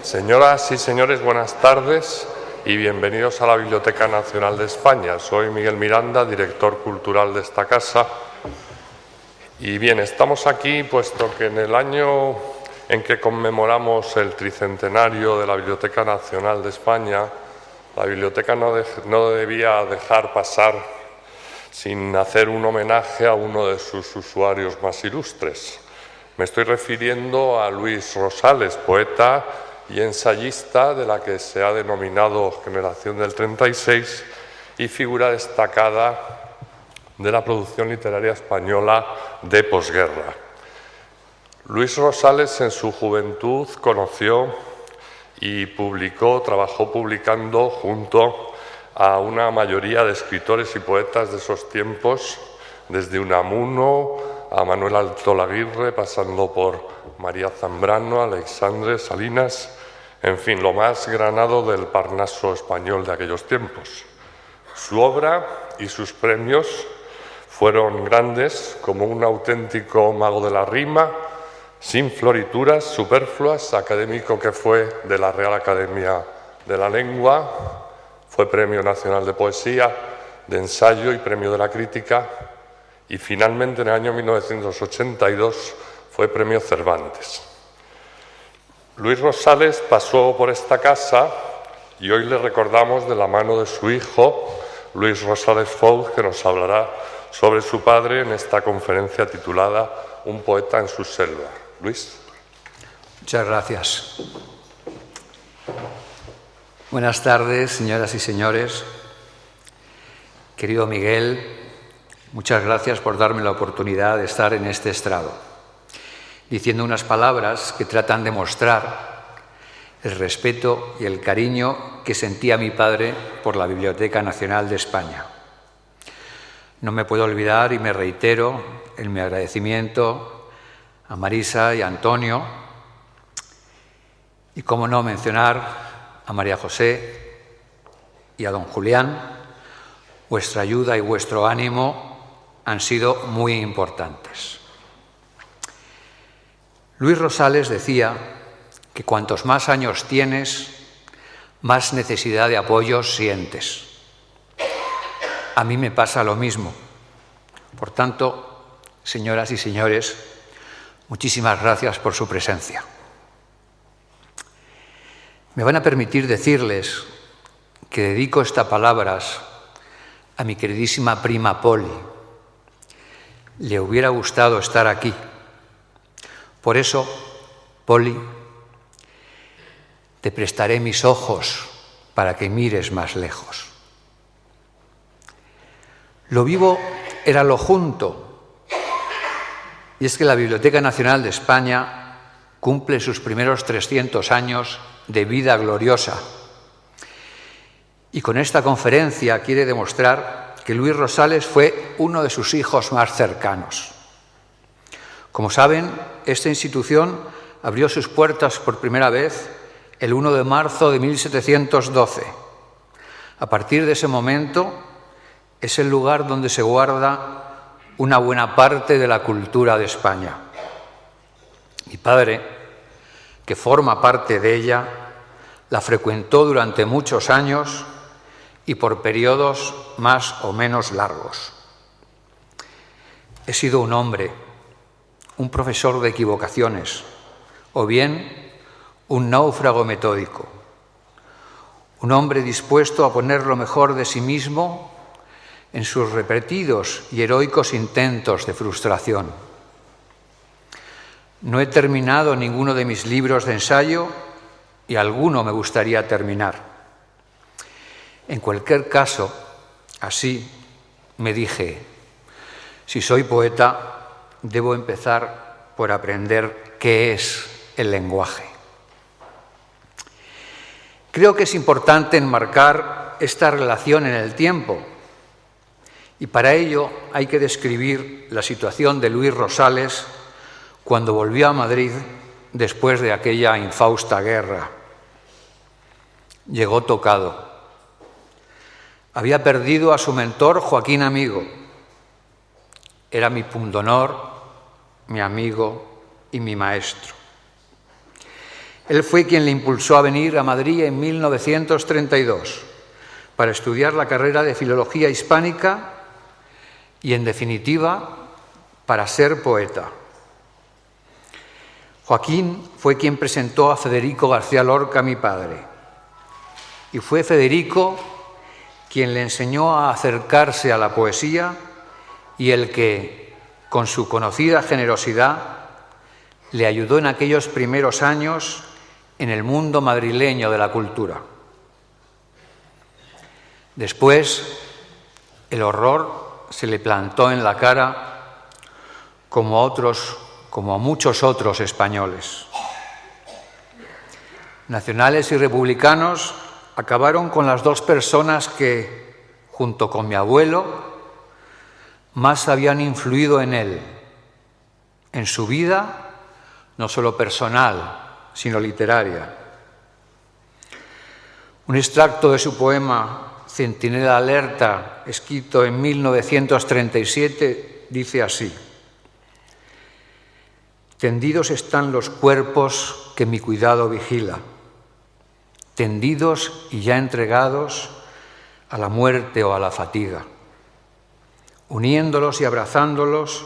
Señoras y señores, buenas tardes y bienvenidos a la Biblioteca Nacional de España. Soy Miguel Miranda, director cultural de esta casa. Y bien, estamos aquí puesto que en el año en que conmemoramos el tricentenario de la Biblioteca Nacional de España, la Biblioteca no debía dejar pasar sin hacer un homenaje a uno de sus usuarios más ilustres. Me estoy refiriendo a Luis Rosales, poeta y ensayista de la que se ha denominado Generación del 36 y figura destacada de la producción literaria española de posguerra. Luis Rosales en su juventud conoció y trabajó publicando junto a una mayoría de escritores y poetas de esos tiempos, desde Unamuno a Manuel Altolaguirre, pasando por María Zambrano, Aleixandre, Salinas, en fin, lo más granado del Parnaso español de aquellos tiempos. Su obra y sus premios fueron grandes, como un auténtico mago de la rima, sin florituras superfluas, académico que fue de la Real Academia de la Lengua, fue Premio Nacional de Poesía, de Ensayo y Premio de la Crítica, y finalmente en el año 1982 fue Premio Cervantes. Luis Rosales pasó por esta casa y hoy le recordamos de la mano de su hijo, Luis Rosales Fouz, que nos hablará sobre su padre en esta conferencia titulada Un poeta en su selva. Luis. Muchas gracias. Buenas tardes, señoras y señores. Querido Miguel, muchas gracias por darme la oportunidad de estar en este estrado, diciendo unas palabras que tratan de mostrar el respeto y el cariño que sentía mi padre por la Biblioteca Nacional de España. No me puedo olvidar y me reitero en mi agradecimiento a Marisa y a Antonio, y cómo no mencionar a María José y a don Julián. Vuestra ayuda y vuestro ánimo han sido muy importantes. Luis Rosales decía que cuantos más años tienes, más necesidad de apoyo sientes. A mí me pasa lo mismo. Por tanto, señoras y señores, muchísimas gracias por su presencia. Me van a permitir decirles que dedico estas palabras a mi queridísima prima Poli. Le hubiera gustado estar aquí. Por eso, Poli, te prestaré mis ojos para que mires más lejos. Lo vivo era lo junto, y es que la Biblioteca Nacional de España cumple sus primeros 300 años de vida gloriosa. Y con esta conferencia quiere demostrar que Luis Rosales fue uno de sus hijos más cercanos. Como saben, esta institución abrió sus puertas por primera vez el 1 de marzo de 1712. A partir de ese momento, es el lugar donde se guarda una buena parte de la cultura de España. Mi padre, que forma parte de ella, la frecuentó durante muchos años y por periodos más o menos largos. He sido un hombre, un profesor de equivocaciones, o bien un náufrago metódico, un hombre dispuesto a poner lo mejor de sí mismo en sus repetidos y heroicos intentos de frustración. No he terminado ninguno de mis libros de ensayo y alguno me gustaría terminar. En cualquier caso, así me dije, si soy poeta, debo empezar por aprender qué es el lenguaje. Creo que es importante enmarcar esta relación en el tiempo, y para ello hay que describir la situación de Luis Rosales cuando volvió a Madrid después de aquella infausta guerra. Llegó tocado. Había perdido a su mentor Joaquín Amigo. Era mi pundonor, mi amigo y mi maestro. Él fue quien le impulsó a venir a Madrid en 1932 para estudiar la carrera de Filología Hispánica y, en definitiva, para ser poeta. Joaquín fue quien presentó a Federico García Lorca, mi padre, y fue Federico quien le enseñó a acercarse a la poesía y el que, con su conocida generosidad, le ayudó en aquellos primeros años en el mundo madrileño de la cultura. Después, el horror se le plantó en la cara como a muchos otros españoles. Nacionales y republicanos acabaron con las dos personas que, junto con mi abuelo, más habían influido en él, en su vida, no solo personal, sino literaria. Un extracto de su poema Centinela Alerta, escrito en 1937, dice así: tendidos están los cuerpos que mi cuidado vigila, tendidos y ya entregados a la muerte o a la fatiga, uniéndolos y abrazándolos,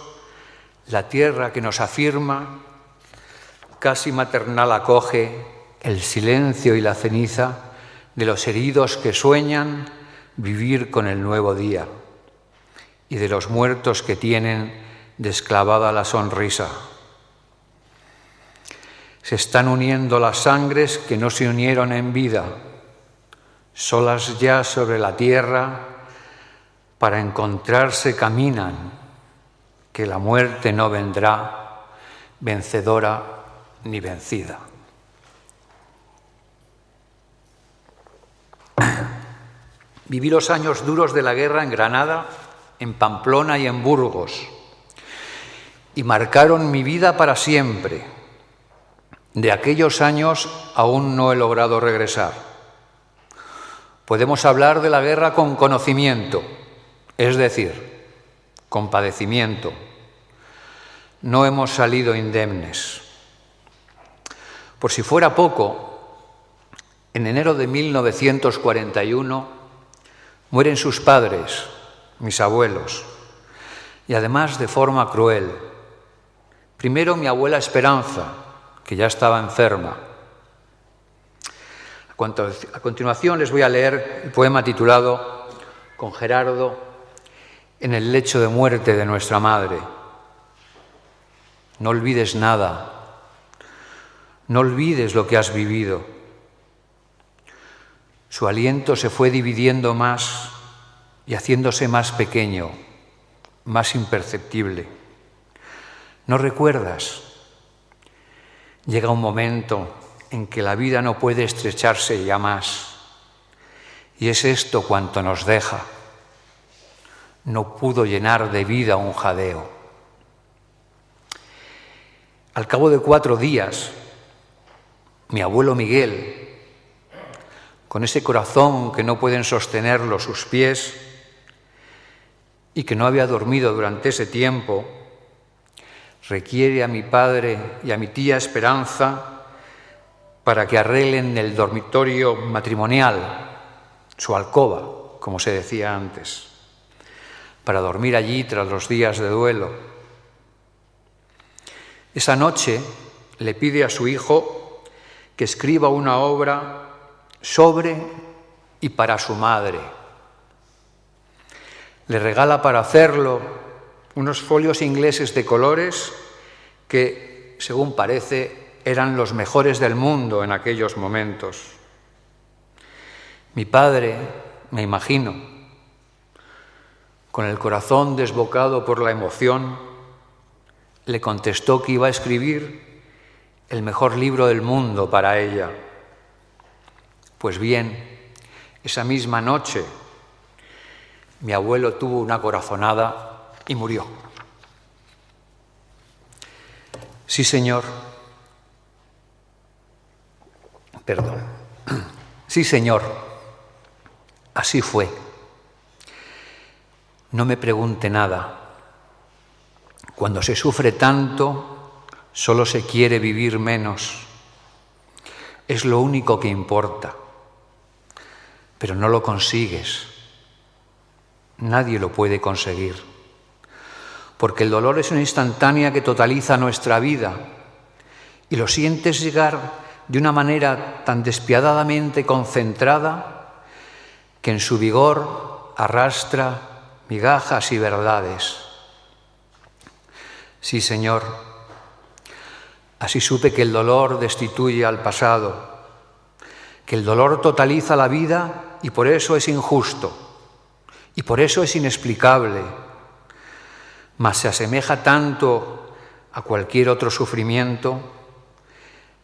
la tierra que nos afirma, casi maternal acoge el silencio y la ceniza de los heridos que sueñan vivir con el nuevo día y de los muertos que tienen desclavada la sonrisa. Se están uniendo las sangres que no se unieron en vida, solas ya sobre la tierra, para encontrarse caminan, que la muerte no vendrá vencedora ni vencida. Viví los años duros de la guerra en Granada, en Pamplona y en Burgos, y marcaron mi vida para siempre. De aquellos años aún no he logrado regresar. Podemos hablar de la guerra con conocimiento, es decir, con padecimiento. No hemos salido indemnes. Por si fuera poco, en enero de 1941 mueren sus padres, mis abuelos, y además de forma cruel. Primero mi abuela Esperanza, que ya estaba enferma. A continuación les voy a leer el poema titulado Con Gerardo en el lecho de muerte de nuestra madre. No olvides nada, no olvides lo que has vivido. Su aliento se fue dividiendo más y haciéndose más pequeño, más imperceptible. ¿No recuerdas? Llega un momento en que la vida no puede estrecharse ya más, y es esto cuanto nos deja. No pudo llenar de vida un jadeo. Al cabo de 4 días, mi abuelo Miguel, con ese corazón que no pueden sostenerlo sus pies y que no había dormido durante ese tiempo, requiere a mi padre y a mi tía Esperanza para que arreglen el dormitorio matrimonial, su alcoba, como se decía antes, para dormir allí tras los días de duelo. Esa noche le pide a su hijo que escriba una obra sobre y para su madre. Le regala para hacerlo unos folios ingleses de colores que, según parece, eran los mejores del mundo en aquellos momentos. Mi padre, me imagino, con el corazón desbocado por la emoción, le contestó que iba a escribir el mejor libro del mundo para ella. Pues bien, esa misma noche, mi abuelo tuvo una corazonada y murió. Sí, señor. Perdón. Sí, señor. Así fue. No me pregunte nada. Cuando se sufre tanto, solo se quiere vivir menos. es lo único que importa, pero no lo consigues. Nadie lo puede conseguir, porque el dolor es una instantánea que totaliza nuestra vida y lo sientes llegar de una manera tan despiadadamente concentrada que en su vigor arrastra migajas y verdades. Sí, Señor, así supe que el dolor destituye al pasado, que el dolor totaliza la vida y por eso es injusto, y por eso es inexplicable, mas se asemeja tanto a cualquier otro sufrimiento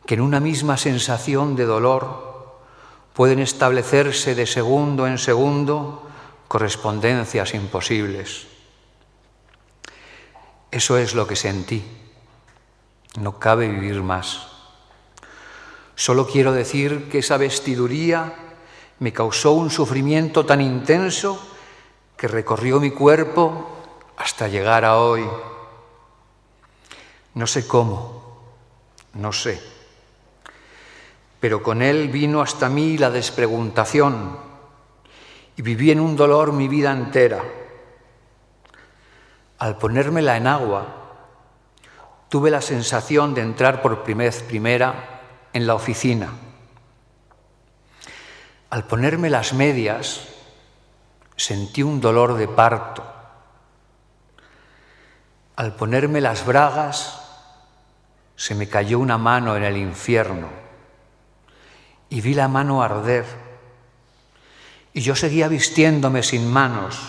que en una misma sensación de dolor pueden establecerse de segundo en segundo correspondencias imposibles. Eso es lo que sentí. No cabe vivir más. Solo quiero decir que esa vestiduría me causó un sufrimiento tan intenso que recorrió mi cuerpo hasta llegar a hoy. No sé cómo, no sé, pero con él vino hasta mí la despreguntación y viví en un dolor mi vida entera. Al ponérmela en agua, tuve la sensación de entrar por primera en la oficina. Al ponerme las medias, sentí un dolor de parto. Al ponerme las bragas, se me cayó una mano en el infierno y vi la mano arder. Y yo seguía vistiéndome sin manos.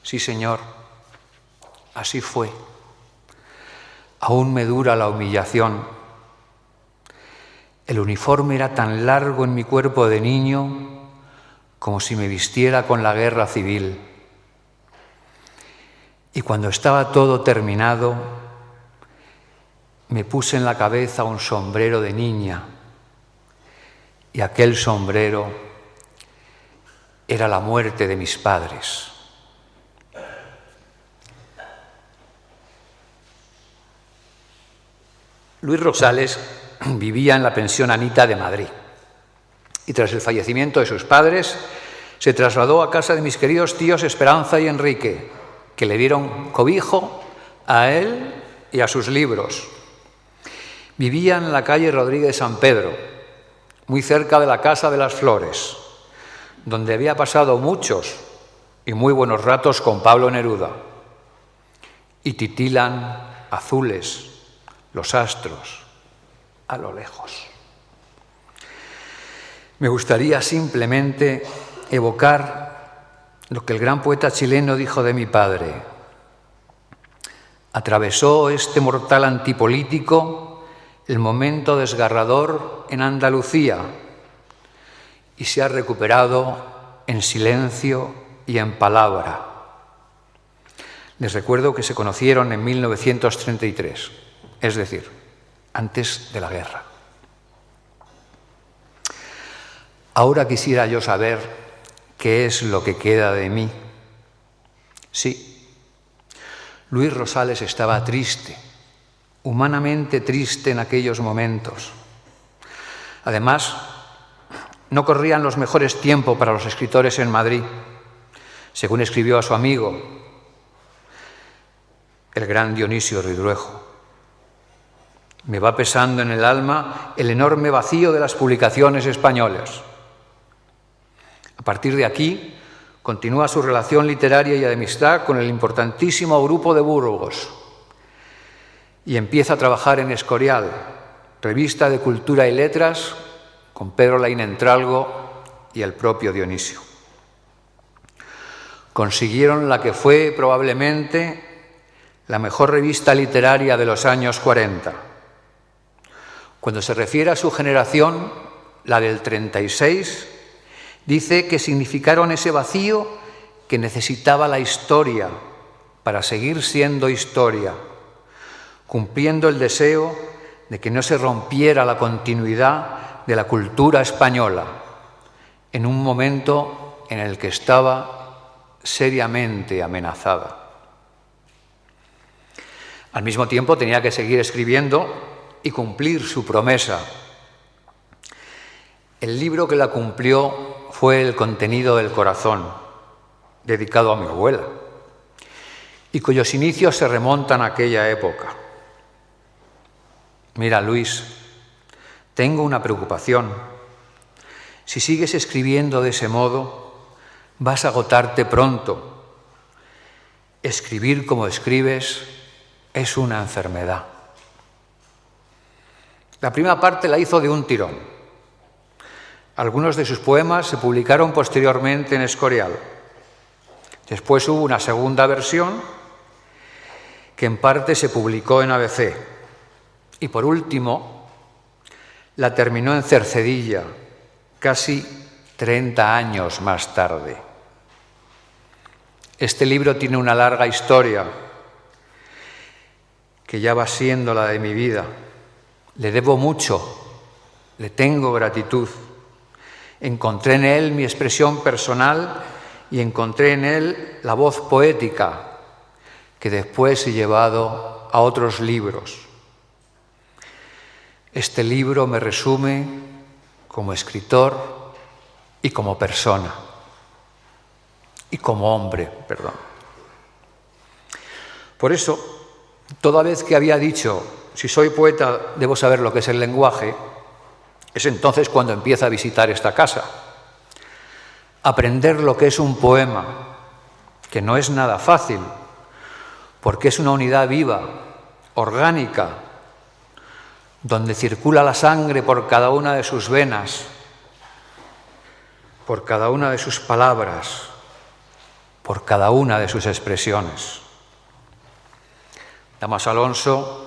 Sí, Señor, así fue. Aún me dura la humillación. El uniforme era tan largo en mi cuerpo de niño como si me vistiera con la guerra civil. Y cuando estaba todo terminado, me puse en la cabeza un sombrero de niña, y aquel sombrero era la muerte de mis padres. Luis Rosales vivía en la pensión Anita de Madrid y tras el fallecimiento de sus padres se trasladó a casa de mis queridos tíos Esperanza y Enrique, que le dieron cobijo a él y a sus libros. Vivía en la calle Rodríguez de San Pedro, muy cerca de la Casa de las Flores, donde había pasado muchos y muy buenos ratos con Pablo Neruda. Y titilan azules los astros a lo lejos. Me gustaría simplemente evocar lo que el gran poeta chileno dijo de mi padre. Atravesó este mortal antipolítico el momento desgarrador en Andalucía y se ha recuperado en silencio y en palabra. Les recuerdo que se conocieron en 1933, es decir, antes de la guerra. Ahora quisiera yo saber qué es lo que queda de mí. Sí, Luis Rosales estaba triste, humanamente triste en aquellos momentos. Además, no corrían los mejores tiempos para los escritores en Madrid, según escribió a su amigo, el gran Dionisio Ridruejo. Me va pesando en el alma el enorme vacío de las publicaciones españolas. A partir de aquí, continúa su relación literaria y de amistad con el importantísimo grupo de Burgos y empieza a trabajar en Escorial, revista de cultura y letras, con Pedro Laín Entralgo y el propio Dionisio. Consiguieron la que fue probablemente la mejor revista literaria de los años 40. Cuando se refiere a su generación, la del 36, dice que significaron ese vacío que necesitaba la historia para seguir siendo historia, cumpliendo el deseo de que no se rompiera la continuidad de la cultura española en un momento en el que estaba seriamente amenazada. Al mismo tiempo tenía que seguir escribiendo y cumplir su promesa. El libro que la cumplió fue El contenido del corazón, dedicado a mi abuela, y cuyos inicios se remontan a aquella época. Mira, Luis, tengo una preocupación. Si sigues escribiendo de ese modo, vas a agotarte pronto. Escribir como escribes es una enfermedad. La primera parte la hizo de un tirón. Algunos de sus poemas se publicaron posteriormente en Escorial. Después hubo una segunda versión que en parte se publicó en ABC. Y por último, la terminó en Cercedilla, casi 30 años más tarde. Este libro tiene una larga historia que ya va siendo la de mi vida. Le debo mucho, le tengo gratitud. Encontré en él mi expresión personal y encontré en él la voz poética que después he llevado a otros libros. Este libro me resume como escritor y como persona, y como hombre, perdón. Por eso, toda vez que había dicho, si soy poeta debo saber lo que es el lenguaje, es entonces cuando empiezo a visitar esta casa. Aprender lo que es un poema, que no es nada fácil, porque es una unidad viva, orgánica, donde circula la sangre por cada una de sus venas, por cada una de sus palabras, por cada una de sus expresiones. Damaso Alonso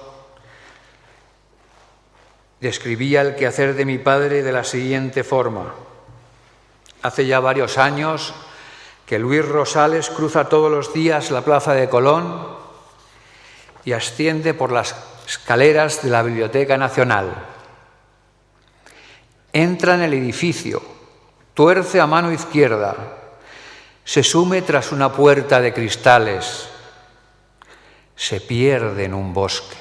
describía el quehacer de mi padre de la siguiente forma. Hace ya varios años que Luis Rosales cruza todos los días la plaza de Colón y asciende por las escaleras de la Biblioteca Nacional. Entra en el edificio, tuerce a mano izquierda, se sume tras una puerta de cristales, se pierde en un bosque,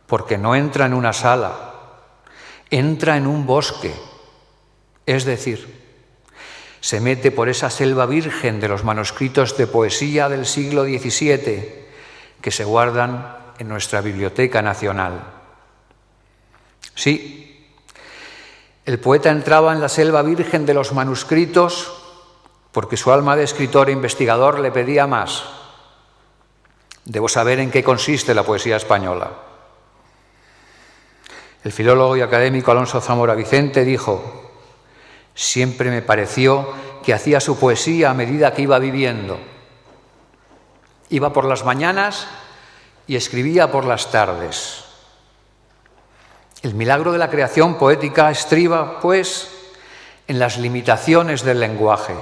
porque no entra en una sala, entra en un bosque, es decir, se mete por esa selva virgen de los manuscritos de poesía del siglo XVII que se guardan en nuestra Biblioteca Nacional. Sí, el poeta entraba en la selva virgen de los manuscritos porque su alma de escritor e investigador le pedía más. Debo saber en qué consiste la poesía española. El filólogo y académico Alonso Zamora Vicente dijo: siempre me pareció que hacía su poesía a medida que iba viviendo. Iba por las mañanas y escribía por las tardes. El milagro de la creación poética estriba, pues, en las limitaciones del lenguaje,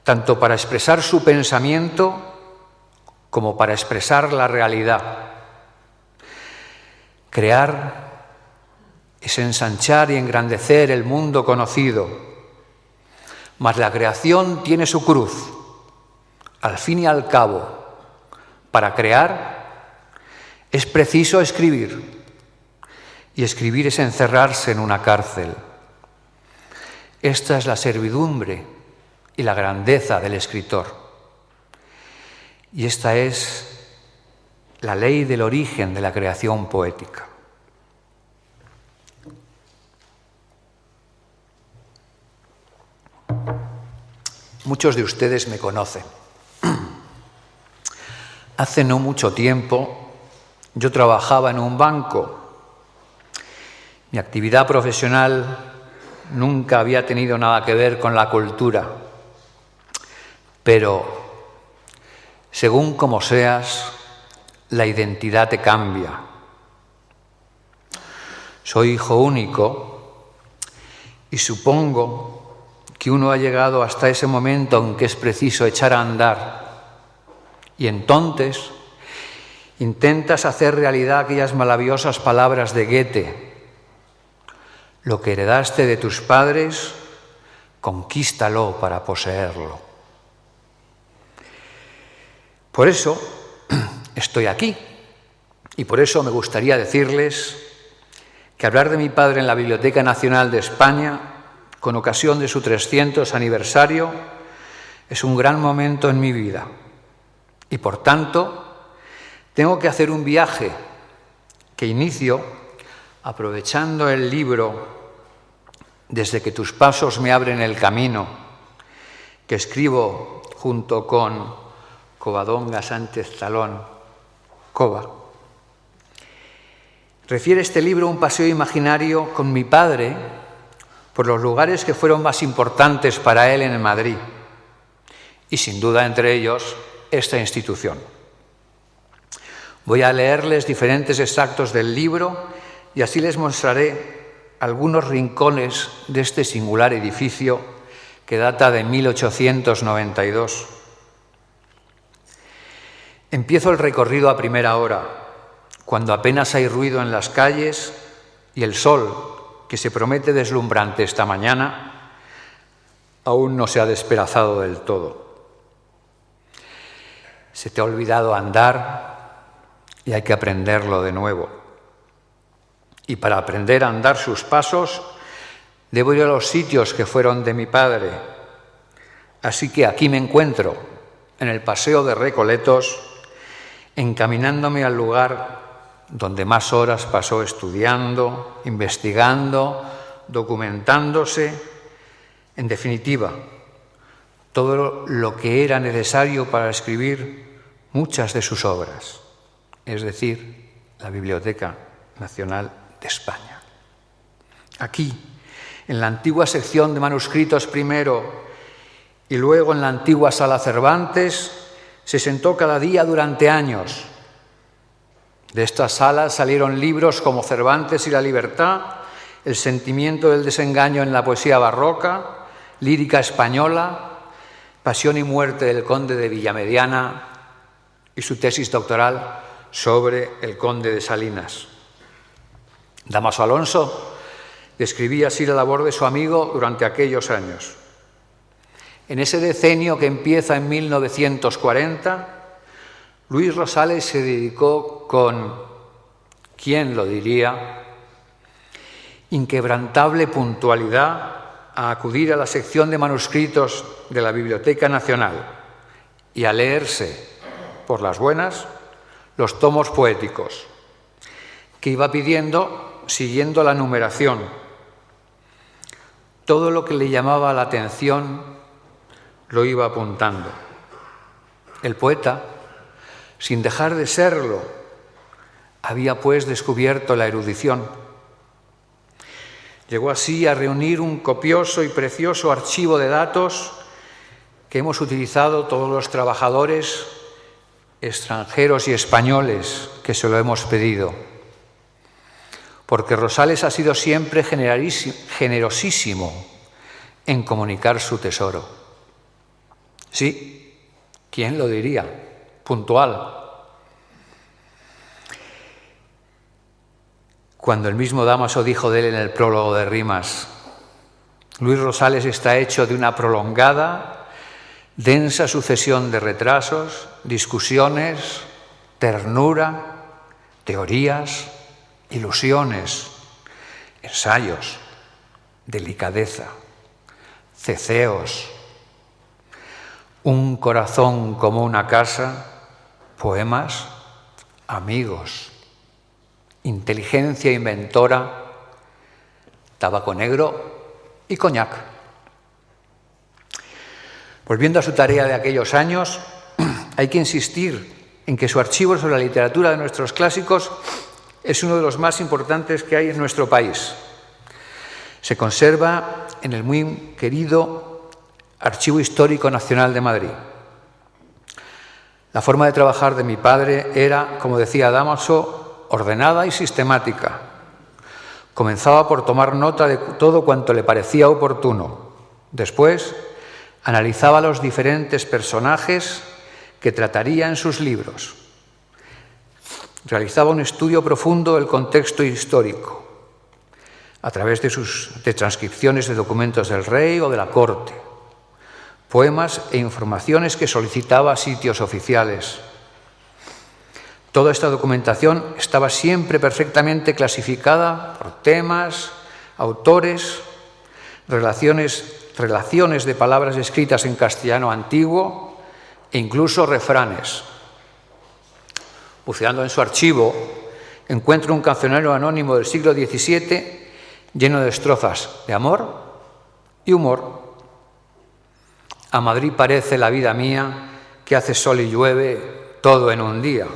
tanto para expresar su pensamiento como para expresar la realidad. Crear es ensanchar y engrandecer el mundo conocido, mas la creación tiene su cruz. Al fin y al cabo, para crear es preciso escribir, y escribir es encerrarse en una cárcel. Esta es la servidumbre y la grandeza del escritor. Y esta es la ley del origen de la creación poética. Muchos de ustedes me conocen. Hace no mucho tiempo yo trabajaba en un banco. Mi actividad profesional nunca había tenido nada que ver con la cultura, pero según como seas, la identidad te cambia. Soy hijo único y supongo que uno ha llegado hasta ese momento en que es preciso echar a andar. Y entonces intentas hacer realidad aquellas maravillosas palabras de Goethe: lo que heredaste de tus padres, conquístalo para poseerlo. Por eso estoy aquí y por eso me gustaría decirles que hablar de mi padre en la Biblioteca Nacional de España, con ocasión de su 300 aniversario, es un gran momento en mi vida. Y por tanto, tengo que hacer un viaje que inicio aprovechando el libro Desde que tus pasos me abren el camino, que escribo junto con Covadonga Sánchez Talón, Cova. Refiere este libro a un paseo imaginario con mi padre por los lugares que fueron más importantes para él en Madrid, y sin duda entre ellos esta institución. Voy a leerles diferentes extractos del libro y así les mostraré algunos rincones de este singular edificio que data de 1892. Empiezo el recorrido a primera hora, cuando apenas hay ruido en las calles y el sol, que se promete deslumbrante esta mañana, aún no se ha despedazado del todo. Se te ha olvidado andar y hay que aprenderlo de nuevo. Y para aprender a andar sus pasos, debo ir a los sitios que fueron de mi padre. Así que aquí me encuentro, en el Paseo de Recoletos, encaminándome al lugar donde más horas pasó estudiando, investigando, documentándose, en definitiva, todo lo que era necesario para escribir muchas de sus obras, es decir, la Biblioteca Nacional de España. Aquí, en la antigua sección de manuscritos primero y luego en la antigua Sala Cervantes, se sentó cada día durante años. De estas salas salieron libros como Cervantes y la libertad, El sentimiento del desengaño en la poesía barroca, Lírica española, Pasión y muerte del conde de Villamediana y su tesis doctoral sobre el conde de Salinas. Dámaso Alonso describía así la labor de su amigo durante aquellos años. En ese decenio que empieza en 1940, Luis Rosales se dedicó con, ¿quién lo diría?, inquebrantable puntualidad a acudir a la sección de manuscritos de la Biblioteca Nacional y a leerse, por las buenas, los tomos poéticos, que iba pidiendo siguiendo la numeración. Todo lo que le llamaba la atención lo iba apuntando. El poeta, sin dejar de serlo, había pues descubierto la erudición. Llegó así a reunir un copioso y precioso archivo de datos que hemos utilizado todos los trabajadores extranjeros y españoles que se lo hemos pedido. Porque Rosales ha sido siempre generosísimo en comunicar su tesoro. Sí, ¿quién lo diría? Puntual. Cuando el mismo Dámaso dijo de él en el prólogo de Rimas, Luis Rosales está hecho de una prolongada, densa sucesión de retrasos, discusiones, ternura, teorías, ilusiones, ensayos, delicadeza, ceceos, un corazón como una casa, poemas, amigos, inteligencia inventora, tabaco negro y coñac. Volviendo a su tarea de aquellos años, hay que insistir en que su archivo sobre la literatura de nuestros clásicos es uno de los más importantes que hay en nuestro país. Se conserva en el muy querido Archivo Histórico Nacional de Madrid. La forma de trabajar de mi padre era, como decía Dámaso, ordenada y sistemática. Comenzaba por tomar nota de todo cuanto le parecía oportuno. Después, analizaba los diferentes personajes que trataría en sus libros. Realizaba un estudio profundo del contexto histórico, a través de transcripciones de documentos del rey o de la corte, poemas e informaciones que solicitaba a sitios oficiales. Toda esta documentación estaba siempre perfectamente clasificada por temas, autores, relaciones de palabras escritas en castellano antiguo e incluso refranes. Buceando en su archivo, encuentro un cancionero anónimo del siglo XVII lleno de estrofas de amor y humor. A Madrid parece la vida mía, que hace sol y llueve todo en un día.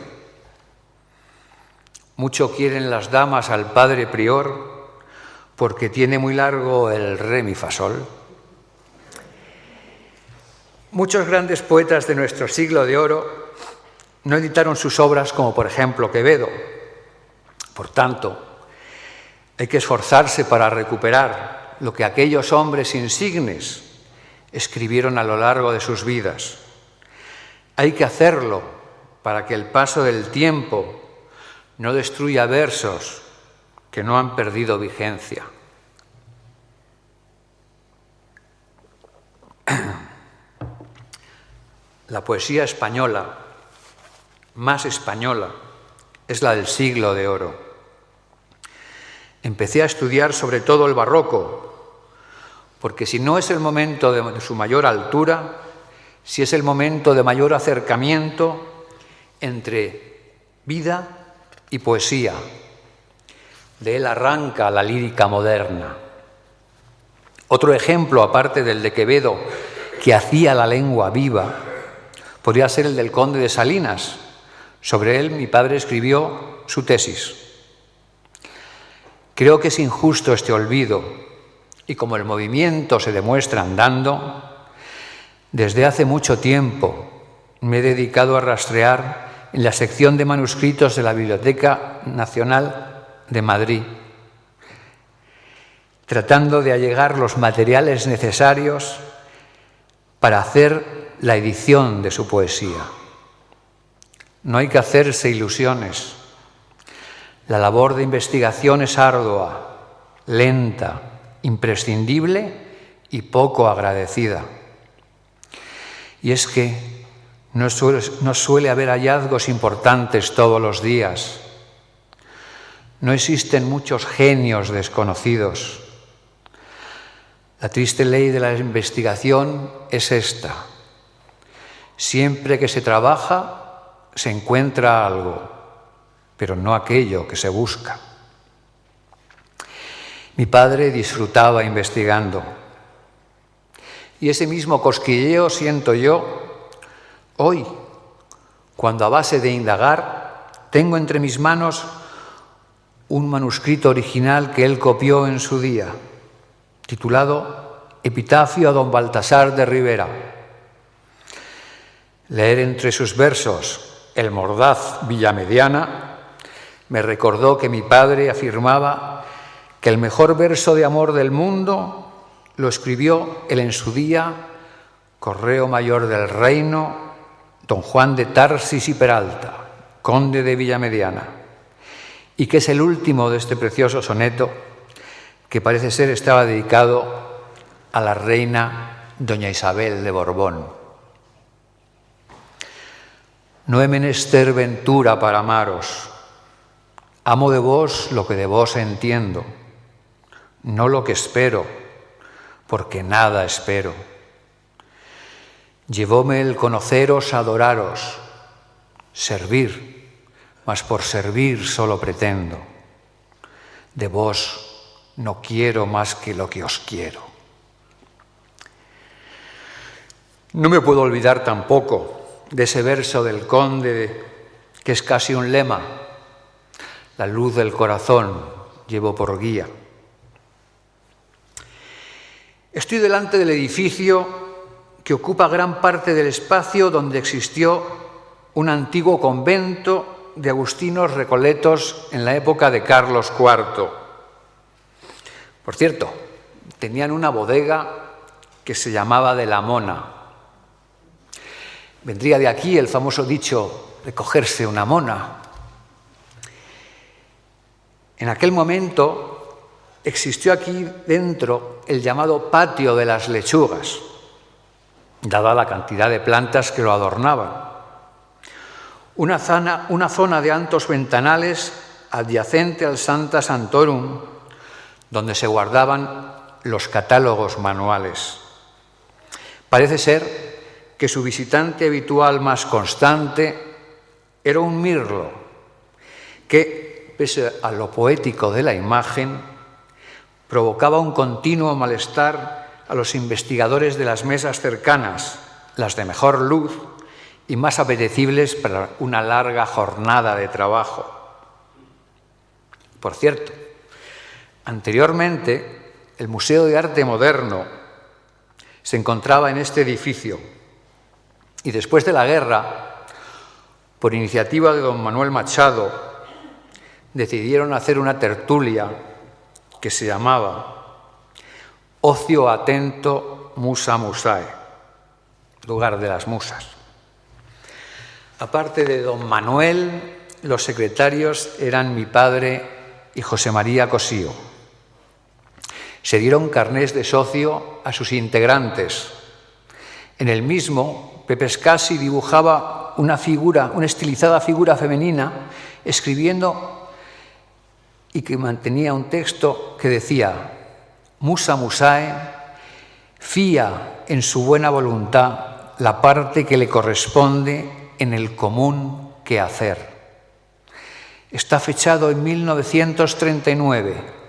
Mucho quieren las damas al padre prior, porque tiene muy largo el re mi fa sol. Muchos grandes poetas de nuestro siglo de oro no editaron sus obras, como por ejemplo Quevedo. Por tanto, hay que esforzarse para recuperar lo que aquellos hombres insignes escribieron a lo largo de sus vidas. Hay que hacerlo para que el paso del tiempo no destruya versos que no han perdido vigencia. La poesía española, más española, es la del siglo de oro. Empecé a estudiar sobre todo el barroco, porque si no es el momento de su mayor altura, si es el momento de mayor acercamiento entre vida y poesía. De él arranca la lírica moderna. Otro ejemplo, aparte del de Quevedo, que hacía la lengua viva, podría ser el del conde de Salinas. Sobre él mi padre escribió su tesis. Creo que es injusto este olvido, y como el movimiento se demuestra andando, desde hace mucho tiempo me he dedicado a rastrear en la sección de manuscritos de la Biblioteca Nacional de Madrid, tratando de allegar los materiales necesarios para hacer la edición de su poesía. No hay que hacerse ilusiones. La labor de investigación es ardua, lenta, imprescindible y poco agradecida. Y es que no suele haber hallazgos importantes todos los días. No existen muchos genios desconocidos. La triste ley de la investigación es esta. Siempre que se trabaja, se encuentra algo, pero no aquello que se busca. Mi padre disfrutaba investigando. Y ese mismo cosquilleo siento yo hoy, cuando a base de indagar tengo entre mis manos un manuscrito original que él copió en su día, titulado Epitafio a don Baltasar de Rivera. Leer entre sus versos el mordaz Villamediana me recordó que mi padre afirmaba que el mejor verso de amor del mundo lo escribió él en su día, correo mayor del reino, don Juan de Tarsis y Peralta, conde de Villamediana, y que es el último de este precioso soneto que parece ser estaba dedicado a la reina doña Isabel de Borbón. No he menester ventura para amaros, amo de vos lo que de vos entiendo, no lo que espero, porque nada espero. Llevóme el conoceros a adoraros, servir, mas por servir solo pretendo. De vos no quiero más que lo que os quiero. No me puedo olvidar tampoco de ese verso del conde, que es casi un lema: la luz del corazón llevo por guía. Estoy delante del edificio que ocupa gran parte del espacio donde existió un antiguo convento de agustinos recoletos en la época de Carlos IV. Por cierto, tenían una bodega que se llamaba de la Mona. Vendría de aquí el famoso dicho de cogerse una mona. En aquel momento existió aquí dentro el llamado patio de las lechugas, dada la cantidad de plantas que lo adornaban. una zona de altos ventanales adyacente al Sancta Sanctorum, donde se guardaban los catálogos manuales. Parece ser que su visitante habitual más constante era un mirlo, que, pese a lo poético de la imagen, provocaba un continuo malestar a los investigadores de las mesas cercanas, las de mejor luz y más apetecibles para una larga jornada de trabajo. Por cierto, anteriormente el Museo de Arte Moderno se encontraba en este edificio y después de la guerra, por iniciativa de don Manuel Machado, decidieron hacer una tertulia que se llamaba Ocio Atento Musa Musae, lugar de las musas. Aparte de don Manuel, los secretarios eran mi padre y José María Cosío. Se dieron carnés de socio a sus integrantes. En el mismo, Pepe Scassi dibujaba una estilizada figura femenina, escribiendo y que mantenía un texto que decía: Musa Musae fía en su buena voluntad la parte que le corresponde en el común quehacer. Está fechado en 1939.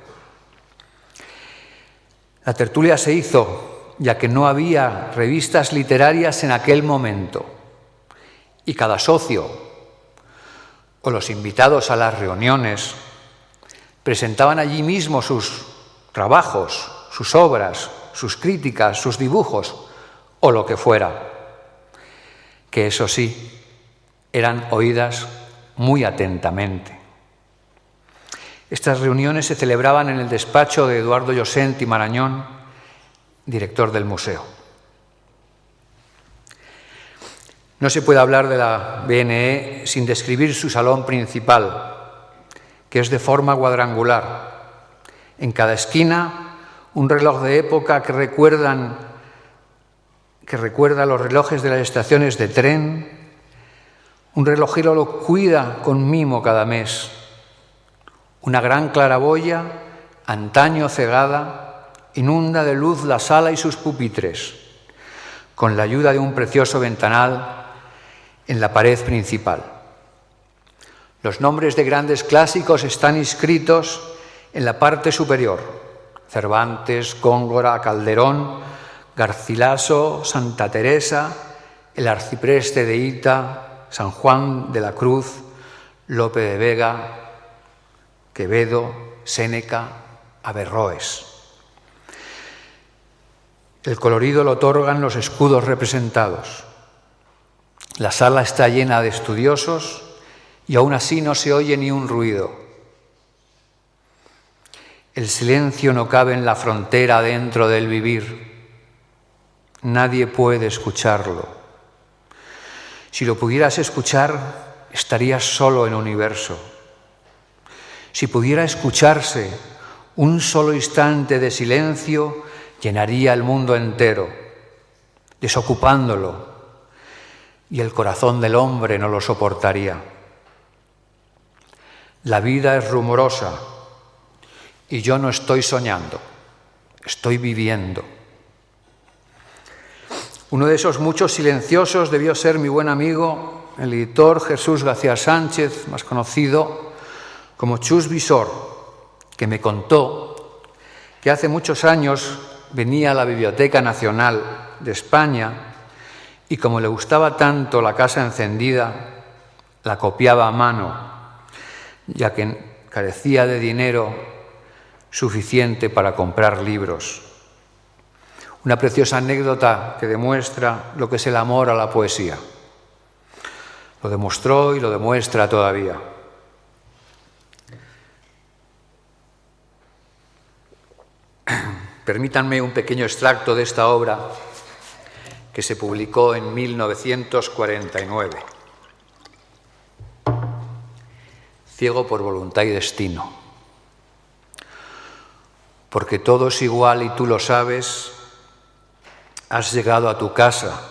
La tertulia se hizo ya que no había revistas literarias en aquel momento y cada socio o los invitados a las reuniones presentaban allí mismo sus trabajos, sus obras, sus críticas, sus dibujos o lo que fuera, que eso sí, eran oídas muy atentamente. Estas reuniones se celebraban en el despacho de Eduardo Llosent y Marañón, director del museo. No se puede hablar de la BNE sin describir su salón principal, que es de forma cuadrangular. En cada esquina, un reloj de época que recuerda los relojes de las estaciones de tren. Un relojero lo cuida con mimo cada mes. Una gran claraboya, antaño cegada, inunda de luz la sala y sus pupitres, con la ayuda de un precioso ventanal en la pared principal. Los nombres de grandes clásicos están inscritos en la parte superior: Cervantes, Góngora, Calderón, Garcilaso, Santa Teresa, el arcipreste de Hita, San Juan de la Cruz, Lope de Vega, Quevedo, Séneca, Averroes. El colorido lo otorgan los escudos representados. La sala está llena de estudiosos y aún así no se oye ni un ruido. El silencio no cabe en la frontera dentro del vivir. Nadie puede escucharlo. Si lo pudieras escuchar, estarías solo en el universo. Si pudiera escucharse, un solo instante de silencio llenaría el mundo entero, desocupándolo, y el corazón del hombre no lo soportaría. La vida es rumorosa y yo no estoy soñando, estoy viviendo. Uno de esos muchos silenciosos debió ser mi buen amigo, el editor Jesús García Sánchez, más conocido como Chus Visor, que me contó que hace muchos años venía a la Biblioteca Nacional de España y como le gustaba tanto la casa encendida, la copiaba a mano, ya que carecía de dinero suficiente para comprar libros. Una preciosa anécdota que demuestra lo que es el amor a la poesía. Lo demostró y lo demuestra todavía. Permítanme un pequeño extracto de esta obra que se publicó en 1949. Ciego por voluntad y destino. Porque todo es igual y tú lo sabes, has llegado a tu casa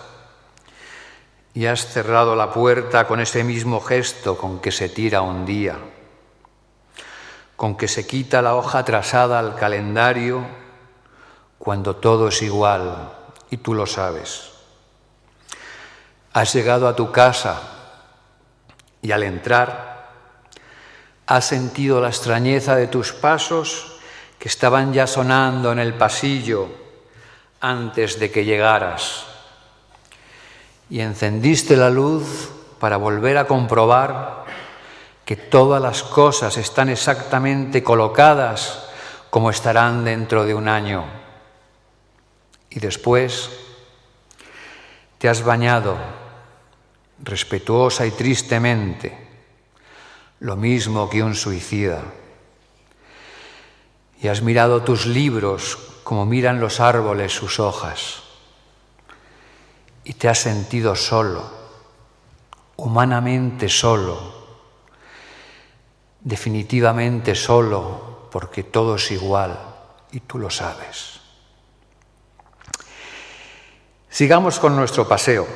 y has cerrado la puerta con ese mismo gesto con que se tira un día, con que se quita la hoja atrasada al calendario cuando todo es igual y tú lo sabes. Has llegado a tu casa y al entrar has sentido la extrañeza de tus pasos que estaban ya sonando en el pasillo antes de que llegaras. Y encendiste la luz para volver a comprobar que todas las cosas están exactamente colocadas como estarán dentro de un año. Y después te has bañado respetuosa y tristemente, lo mismo que un suicida. Y has mirado tus libros como miran los árboles sus hojas. Y te has sentido solo, humanamente solo, definitivamente solo, porque todo es igual y tú lo sabes. Sigamos con nuestro paseo.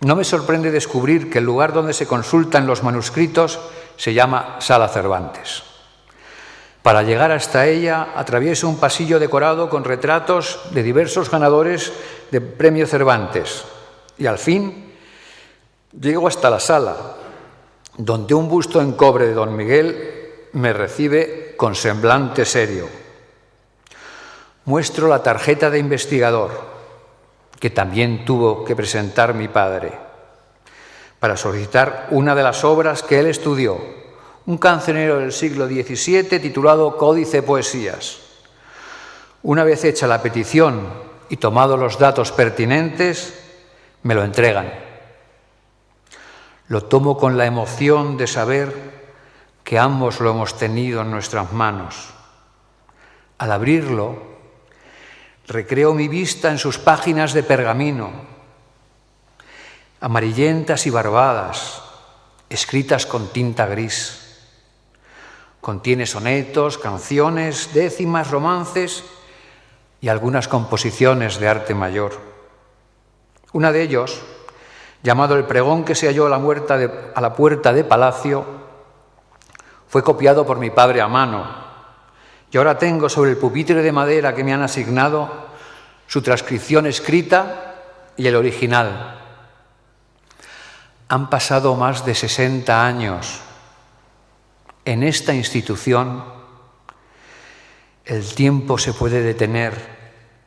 No me sorprende descubrir que el lugar donde se consultan los manuscritos se llama Sala Cervantes. Para llegar hasta ella atravieso un pasillo decorado con retratos de diversos ganadores de Premio Cervantes y al fin llego hasta la sala, donde un busto en cobre de Don Miguel me recibe con semblante serio. Muestro la tarjeta de investigador, que también tuvo que presentar mi padre, para solicitar una de las obras que él estudió, un cancionero del siglo XVII titulado Códice Poesías. Una vez hecha la petición y tomado los datos pertinentes, me lo entregan. Lo tomo con la emoción de saber que ambos lo hemos tenido en nuestras manos. Al abrirlo, recreo mi vista en sus páginas de pergamino, amarillentas y barbadas, escritas con tinta gris. Contiene sonetos, canciones, décimas, romances y algunas composiciones de arte mayor. Una de ellos, llamado El pregón que se halló a la puerta de palacio, fue copiado por mi padre a mano. Y ahora tengo sobre el pupitre de madera que me han asignado su transcripción escrita y el original. Han pasado más de 60 años. En esta institución, el tiempo se puede detener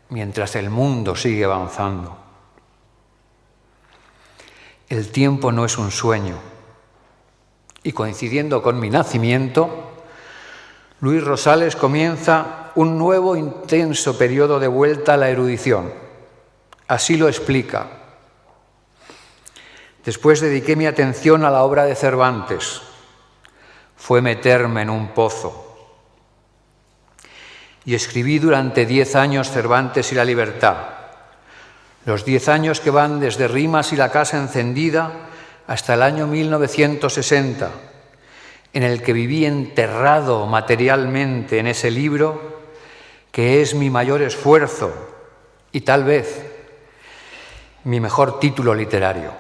mientras el mundo sigue avanzando. El tiempo no es un sueño. Y coincidiendo con mi nacimiento, Luis Rosales comienza un nuevo intenso periodo de vuelta a la erudición. Así lo explica. Después dediqué mi atención a la obra de Cervantes. Fue meterme en un pozo. Y escribí durante 10 años Cervantes y la libertad. Los 10 años que van desde Rimas y la casa encendida hasta el año 1960, en el que viví enterrado materialmente en ese libro, que es mi mayor esfuerzo y tal vez mi mejor título literario.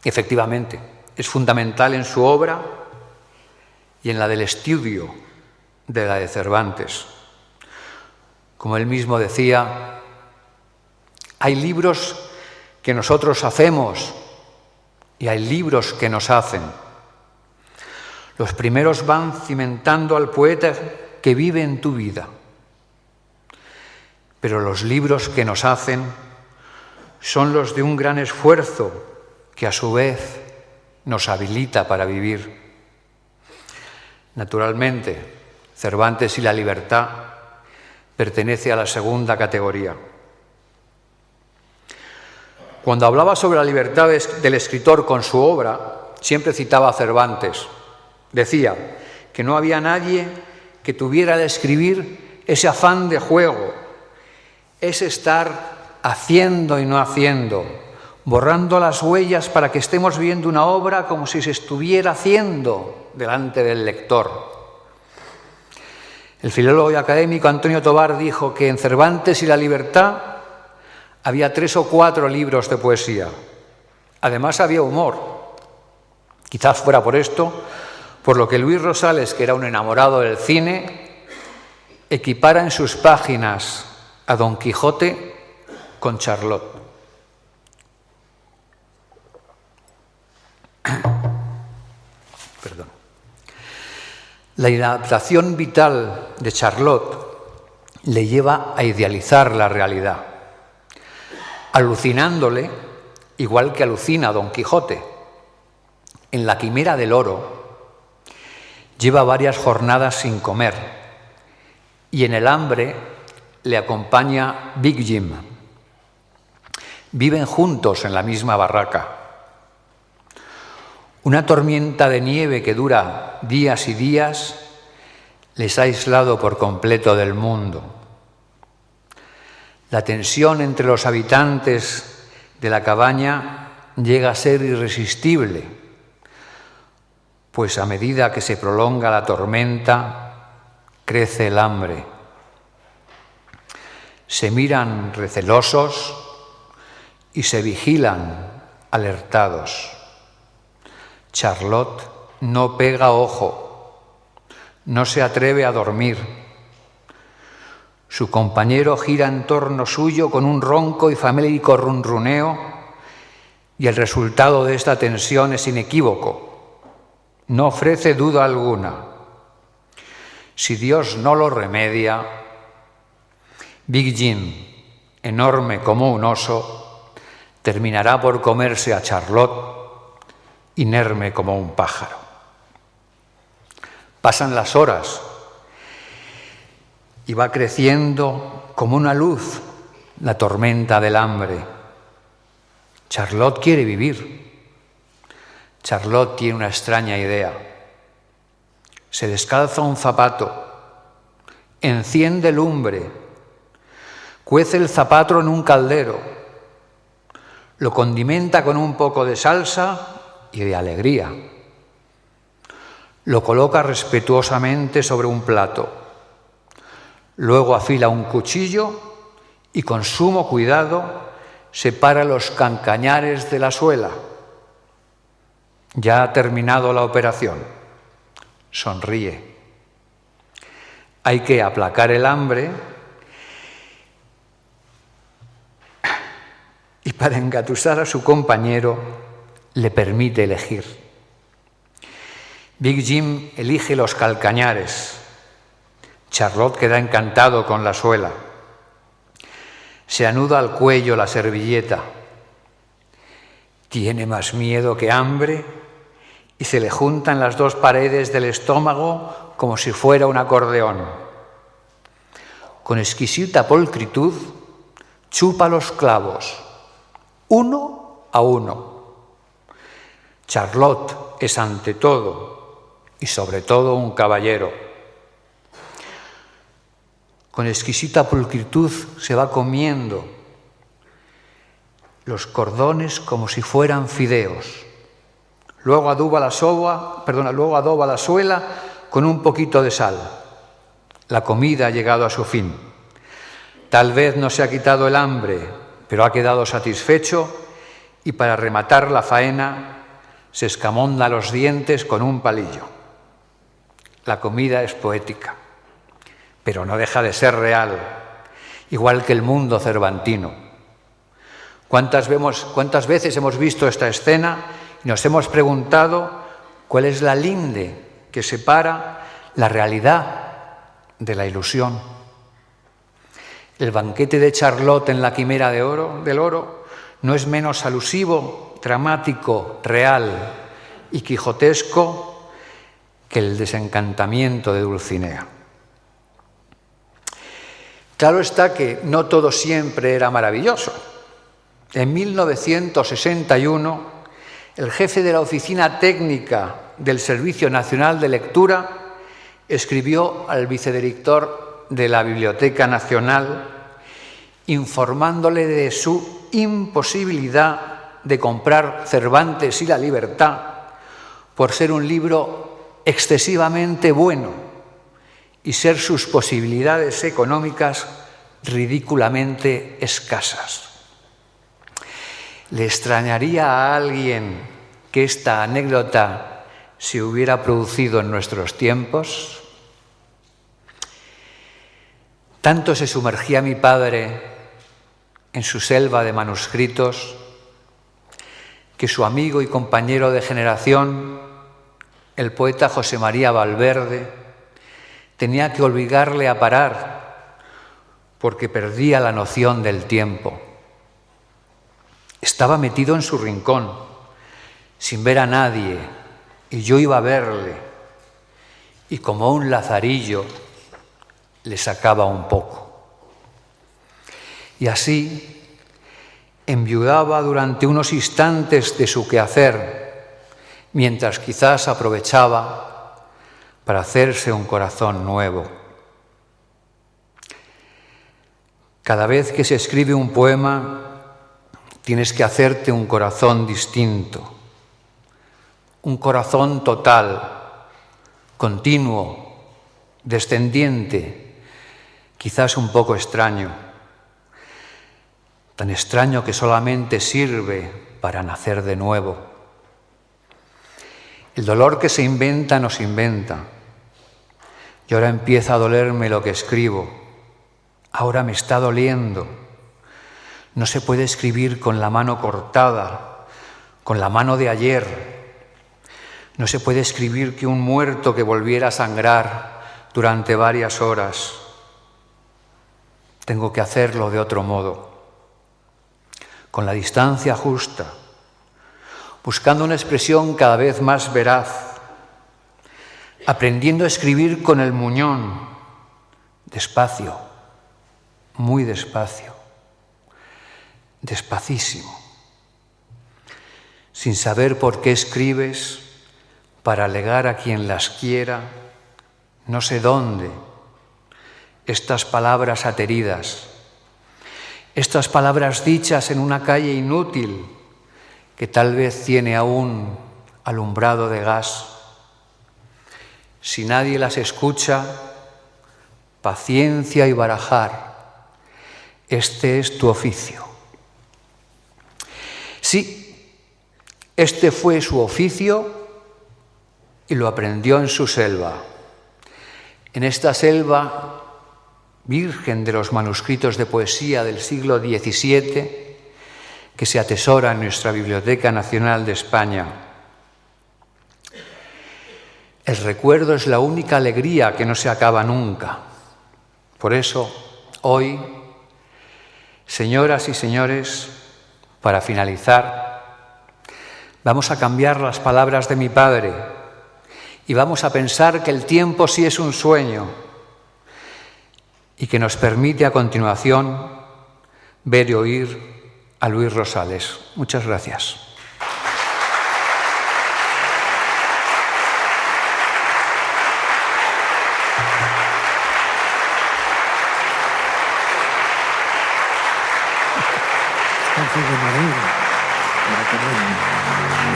Efectivamente, es fundamental en su obra y en la del estudio de la de Cervantes. Como él mismo decía, hay libros que nosotros hacemos y hay libros que nos hacen. Los primeros van cimentando al poeta que vive en tu vida. Pero los libros que nos hacen son los de un gran esfuerzo que a su vez nos habilita para vivir. Naturalmente, Cervantes y la libertad pertenece a la segunda categoría. Cuando hablaba sobre la libertad del escritor con su obra, siempre citaba a Cervantes. Decía que no había nadie que tuviera de escribir ese afán de juego, ese estar haciendo y no haciendo, borrando las huellas para que estemos viendo una obra como si se estuviera haciendo delante del lector. El filólogo y académico Antonio Tobar dijo que en Cervantes y la libertad había 3 o 4 libros de poesía. Además había humor. Quizás fuera por esto, por lo que Luis Rosales, que era un enamorado del cine, equipara en sus páginas a Don Quijote con Charlot. Perdón. La inadaptación vital de Charlot le lleva a idealizar la realidad, alucinándole igual que alucina Don Quijote. En la quimera del oro lleva varias jornadas sin comer y en el hambre le acompaña Big Jim. Viven juntos en la misma barraca. Una tormenta de nieve que dura días y días les ha aislado por completo del mundo. La tensión entre los habitantes de la cabaña llega a ser irresistible, pues a medida que se prolonga la tormenta, crece el hambre. Se miran recelosos y se vigilan alertados. Charlot no pega ojo, no se atreve a dormir. Su compañero gira en torno suyo con un ronco y famélico ronroneo y el resultado de esta tensión es inequívoco. No ofrece duda alguna. Si Dios no lo remedia, Big Jim, enorme como un oso, terminará por comerse a Charlot, inerme como un pájaro. Pasan las horas y va creciendo como una luz la tormenta del hambre. Charlot quiere vivir. Charlot tiene una extraña idea. Se descalza un zapato, enciende lumbre, cuece el zapato en un caldero, lo condimenta con un poco de salsa y de alegría. Lo coloca respetuosamente sobre un plato. Luego afila un cuchillo y con sumo cuidado separa los cancañares de la suela. Ya ha terminado la operación. Sonríe. Hay que aplacar el hambre y para engatusar a su compañero le permite elegir. Big Jim elige los calcañares. Charlot queda encantado con la suela. Se anuda al cuello la servilleta. Tiene más miedo que hambre y se le juntan las 2 paredes del estómago como si fuera un acordeón. Con exquisita pulcritud chupa los clavos, uno a uno. Charlot es ante todo y sobre todo un caballero. Con exquisita pulcritud se va comiendo los cordones como si fueran fideos. Luego adoba la suela con un poquito de sal. La comida ha llegado a su fin. Tal vez no se ha quitado el hambre, pero ha quedado satisfecho y para rematar la faena se escamonda los dientes con un palillo. La comida es poética, pero no deja de ser real, igual que el mundo cervantino. ¿Cuántas veces hemos visto esta escena y nos hemos preguntado cuál es la linde que separa la realidad de la ilusión? El banquete de Charlot en la quimera del oro no es menos alusivo, dramático, real y quijotesco que el desencantamiento de Dulcinea. Claro está que no todo siempre era maravilloso. En 1961, el jefe de la Oficina Técnica del Servicio Nacional de Lectura escribió al vicedirector de la Biblioteca Nacional informándole de su imposibilidad de comprar Cervantes y la Libertad por ser un libro excesivamente bueno y ser sus posibilidades económicas ridículamente escasas. ¿Le extrañaría a alguien que esta anécdota se hubiera producido en nuestros tiempos? Tanto se sumergía mi padre en su selva de manuscritos que su amigo y compañero de generación, el poeta José María Valverde, tenía que obligarle a parar porque perdía la noción del tiempo. Estaba metido en su rincón, sin ver a nadie, y yo iba a verle, y como un lazarillo le sacaba un poco. Y así enviudaba durante unos instantes de su quehacer, mientras quizás aprovechaba para hacerse un corazón nuevo. Cada vez que se escribe un poema, tienes que hacerte un corazón distinto, un corazón total, continuo, descendiente, quizás un poco extraño, tan extraño que solamente sirve para nacer de nuevo. El dolor que se inventa nos inventa, y ahora empieza a dolerme lo que escribo, ahora me está doliendo. No se puede escribir con la mano cortada, con la mano de ayer. No se puede escribir que un muerto que volviera a sangrar durante varias horas. Tengo que hacerlo de otro modo, con la distancia justa, buscando una expresión cada vez más veraz, aprendiendo a escribir con el muñón, despacio, muy despacio, despacísimo, sin saber por qué escribes, para alegar a quien las quiera, no sé dónde, estas palabras ateridas, estas palabras dichas en una calle inútil que tal vez tiene aún alumbrado de gas. Si nadie las escucha, paciencia y barajar. Este es tu oficio. Sí, este fue su oficio y lo aprendió en su selva. En esta selva virgen de los manuscritos de poesía del siglo XVII, que se atesora en nuestra Biblioteca Nacional de España. El recuerdo es la única alegría que no se acaba nunca. Por eso, hoy, señoras y señores, para finalizar, vamos a cambiar las palabras de mi padre y vamos a pensar que el tiempo sí es un sueño y que nos permite a continuación ver y oír a Luis Rosales. Muchas gracias.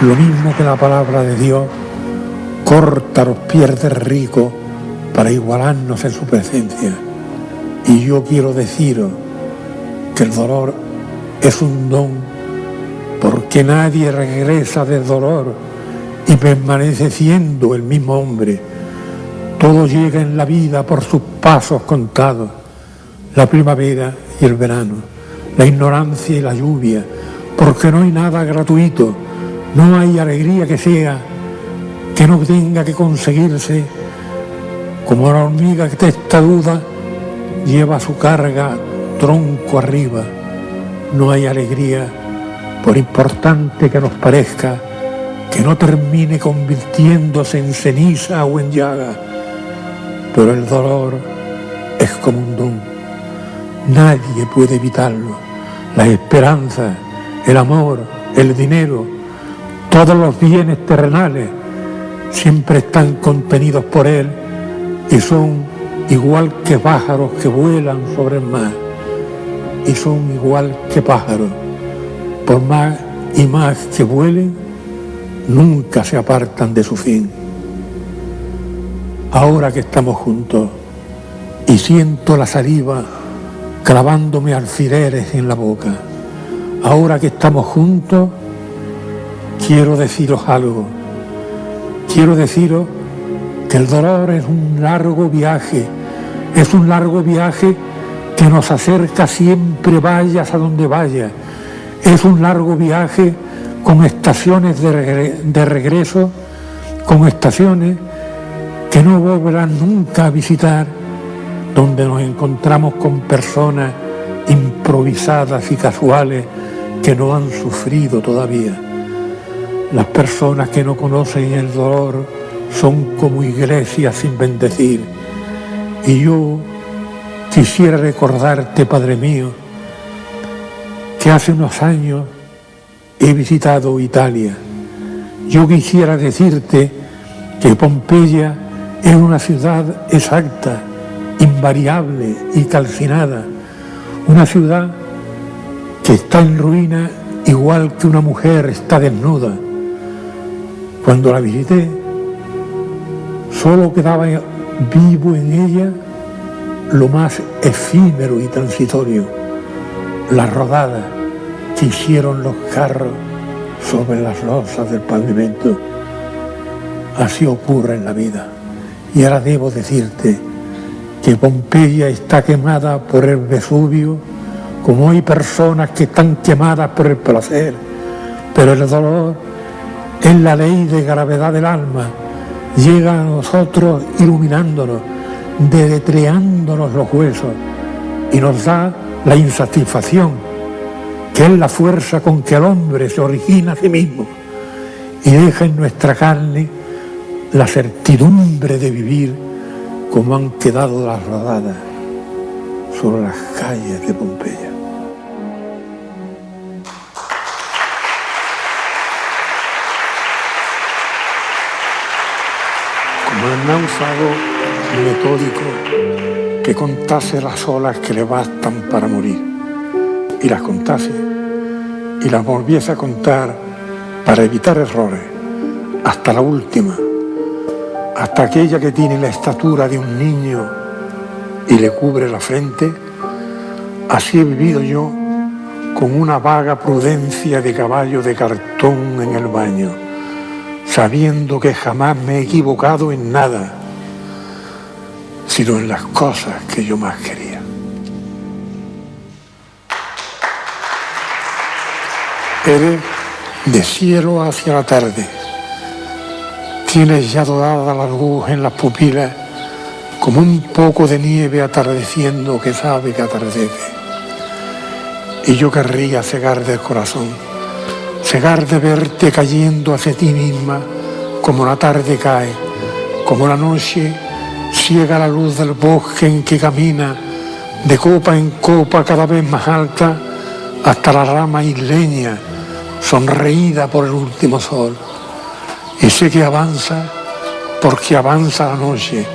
Lo mismo que la palabra de Dios corta los pies del rico para igualarnos en su presencia. Y yo quiero deciros que el dolor es un don, porque nadie regresa del dolor y permanece siendo el mismo hombre. Todo llega en la vida por sus pasos contados, la primavera y el verano, la ignorancia y la lluvia, porque no hay nada gratuito, no hay alegría que no tenga que conseguirse. Como la hormiga que testaruda lleva su carga tronco arriba, no hay alegría, por importante que nos parezca, que no termine convirtiéndose en ceniza o en llaga. Pero el dolor es como un don, nadie puede evitarlo. Las esperanzas, el amor, el dinero, todos los bienes terrenales siempre están contenidos por él y son igual que pájaros que vuelan sobre el mar. Y son igual que pájaros, por más y más que vuelen, nunca se apartan de su fin. Ahora que estamos juntos y siento la saliva clavándome alfileres en la boca, ahora que estamos juntos, quiero deciros algo. Quiero deciros que el dolor es un largo viaje, es un largo viaje que nos acerca siempre, vayas a donde vayas. Es un largo viaje con estaciones de regreso, con estaciones que no volverán nunca a visitar, donde nos encontramos con personas improvisadas y casuales que no han sufrido todavía. Las personas que no conocen el dolor son como iglesias sin bendecir. Y yo quisiera recordarte, Padre mío, que hace unos años he visitado Italia. Yo quisiera decirte que Pompeya es una ciudad exacta, invariable y calcinada, una ciudad que está en ruina igual que una mujer está desnuda. Cuando la visité, solo quedaba vivo en ella lo más efímero y transitorio, las rodadas que hicieron los carros sobre las losas del pavimento. Así ocurre en la vida. Y ahora debo decirte que Pompeya está quemada por el Vesubio, como hay personas que están quemadas por el placer, pero el dolor es la ley de gravedad del alma, llega a nosotros iluminándonos, deletreándonos los huesos y nos da la insatisfacción, que es la fuerza con que el hombre se origina a sí mismo y deja en nuestra carne la certidumbre de vivir como han quedado las rodadas sobre las calles de Pompeya. Como el náufrago metódico que contase las olas que le bastan para morir, y las contase, y las volviese a contar para evitar errores, hasta la última, hasta aquella que tiene la estatura de un niño y le cubre la frente. Así he vivido yo con una vaga prudencia de caballo de cartón en el baño, sabiendo que jamás me he equivocado en nada, sino en las cosas que yo más quería. Eres de cielo hacia la tarde, tienes ya dorada la luz en las pupilas, como un poco de nieve atardeciendo que sabe que atardece. Y yo querría cegar del corazón, cegar de verte cayendo hacia ti misma, como la tarde cae, como la noche ciega la luz del bosque en que camina, de copa en copa cada vez más alta, hasta la rama isleña, sonreída por el último sol. Y sé que avanza porque avanza la noche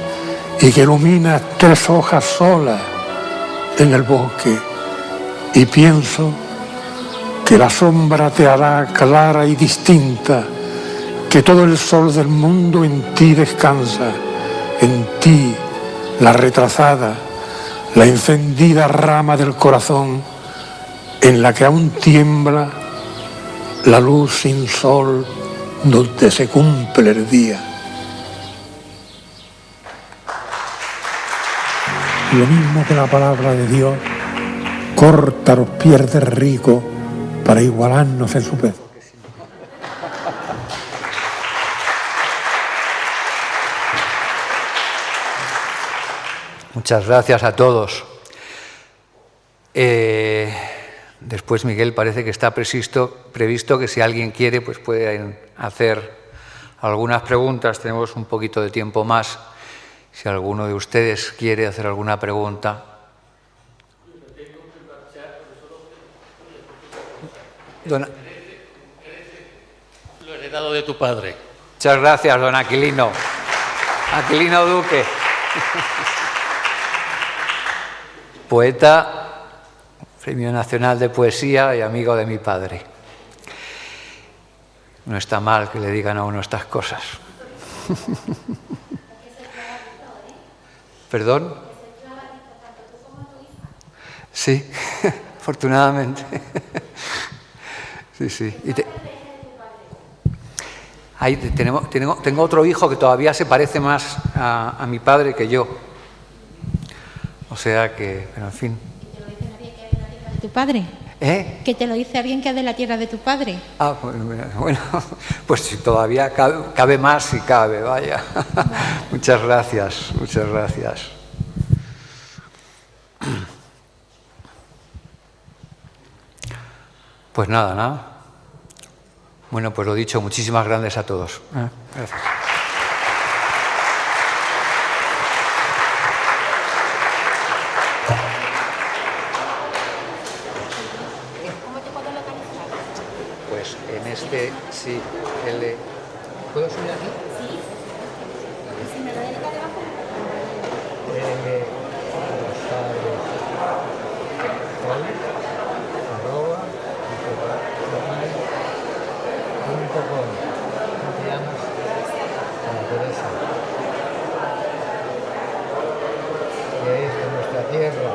y que ilumina 3 hojas solas en el bosque. Y pienso que la sombra te hará clara y distinta, que todo el sol del mundo en ti descansa, en ti, la retrasada, la encendida rama del corazón, en la que aún tiembla la luz sin sol donde se cumple el día. Lo mismo que la palabra de Dios corta los pies del rico para igualarnos en su peso. Muchas gracias a todos. Después, Miguel, parece que está previsto que si alguien quiere, pues pueden hacer algunas preguntas. Tenemos un poquito de tiempo más. Si alguno de ustedes quiere hacer alguna pregunta. Lo heredado de tu padre. Muchas gracias, don Aquilino. Aquilino Duque. Poeta, Premio Nacional de Poesía y amigo de mi padre. No está mal que le digan a uno estas cosas. ¿Perdón? Sí, afortunadamente. Sí, sí. Ahí tengo otro hijo que todavía se parece más a mi padre que yo. O sea que, pero en fin. ¿De tu padre? Que te lo dice alguien que es de la tierra de tu padre. Ah, bueno, pues si todavía cabe más si cabe, vaya. Muchas gracias, muchas gracias. Pues nada. Bueno, pues lo dicho, muchísimas gracias a todos. Gracias. Pues en este, sí, ¿puedo subir aquí? Sí. Si me lo dedica debajo. ¿Cómo te llamas? Teresa. Que es de nuestra tierra.